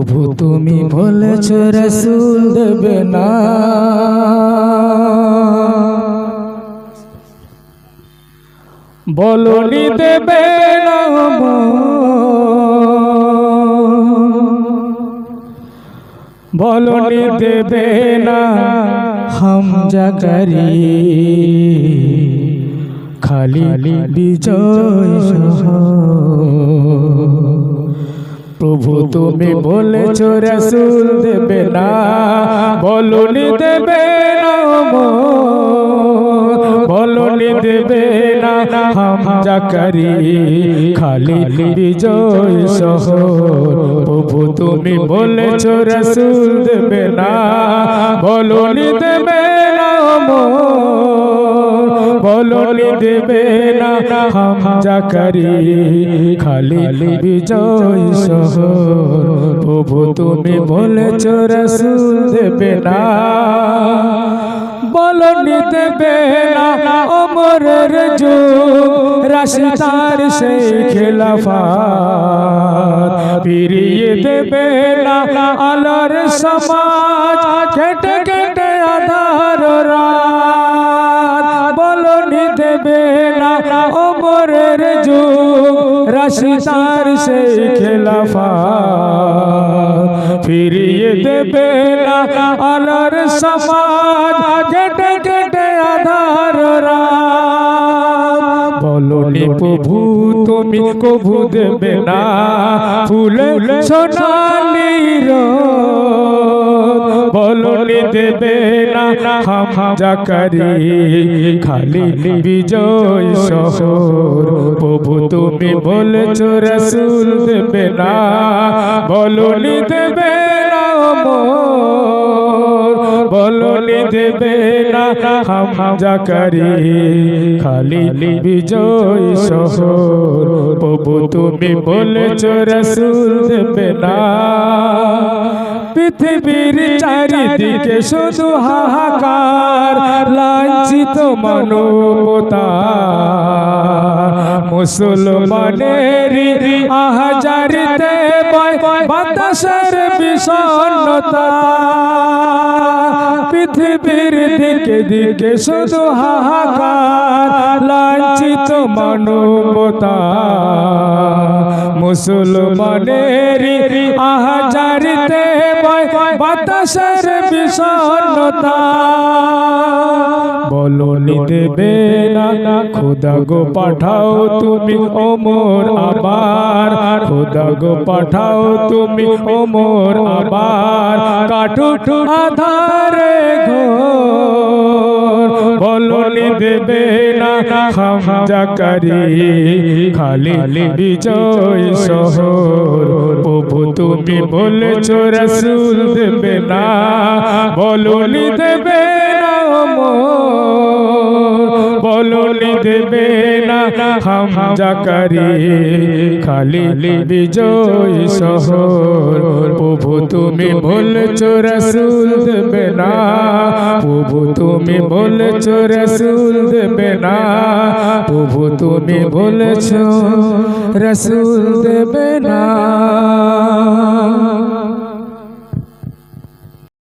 প্রভু তুমি বলেছ রাসূল দেবে না, বলনি দেবে না, বলনি দেবে না হামজা করি খালি বিজয় সহ। প্রভু তুমি বলেছ রাসূল দেবে না, বলনি দেবে না, বলনি দেবে না হামজা করি খালি বিজয় সহ। প্রভু তুমি বলেছ রাসূল দেবে না, বলনি দেবে না, বলনি দেবে না হামজা করি খালি বিজয় সহ। প্রভু তুমি বলেছ রাসূল দেবে না, বলনি দেবে না ওমরের যুগ রাশিদার সেই খেলাফত, ফিরিয়ে দেবে না আলোর সমাজ কেটে কেটে আধার রাত। বলনি দেবে না ওমরের যুগ রাশিদার সেই খেলাফত, ফিরিয়ে দেবে না আলোর সমাজ কেটে কেটে আধার রাত। বলনি প্রভু তুমি কভু দেবে না ফুলে সোনালি রোদ, বলনি দেবে না হামজা করি খালি বিজয় সহ। প্রভু তুমি বলেছ রাসূল দেবে না, বলনি দেবে না, বলনি দেবে না হামজা করি খালি বিজয় সহ। প্রভু তুমি বলেছ রাসূল দেবে না, পৃথিবীর চারিদিকে শুধু হাহাকার লাঞ্ছিত মানবতা, মুসলমানেরই আহাজারিতে বাতাসের বিষণ্ণতা। পৃথিবীর দিকে দিকে শুধু হাহাকার লাঞ্ছিত মানবতা, মুসলমানেরই আহাজারিতে বাতাসের বিষণ্ণতা। বলনি দেবে না খোদা গো পাঠাও তুমি ওমর আবার, খোদা গো পাঠাও তুমি ওমর আবার কাটুট আধারে ঘোর। বলনি দেবে না হামজা করি খালি বিজয় সহ। প্রভু তুমি বলেছ রাসূল দেবে না, বলনি দেবে না, বলনি দেবে না হামজা করি খালি বিজয় সহ। প্রভু তুমি বলেছ রাসূল দেবে না, প্রভু তুমি বলেছ রাসূল দেবে না, প্রভু তুমি বলেছ রাসূল দেবে না।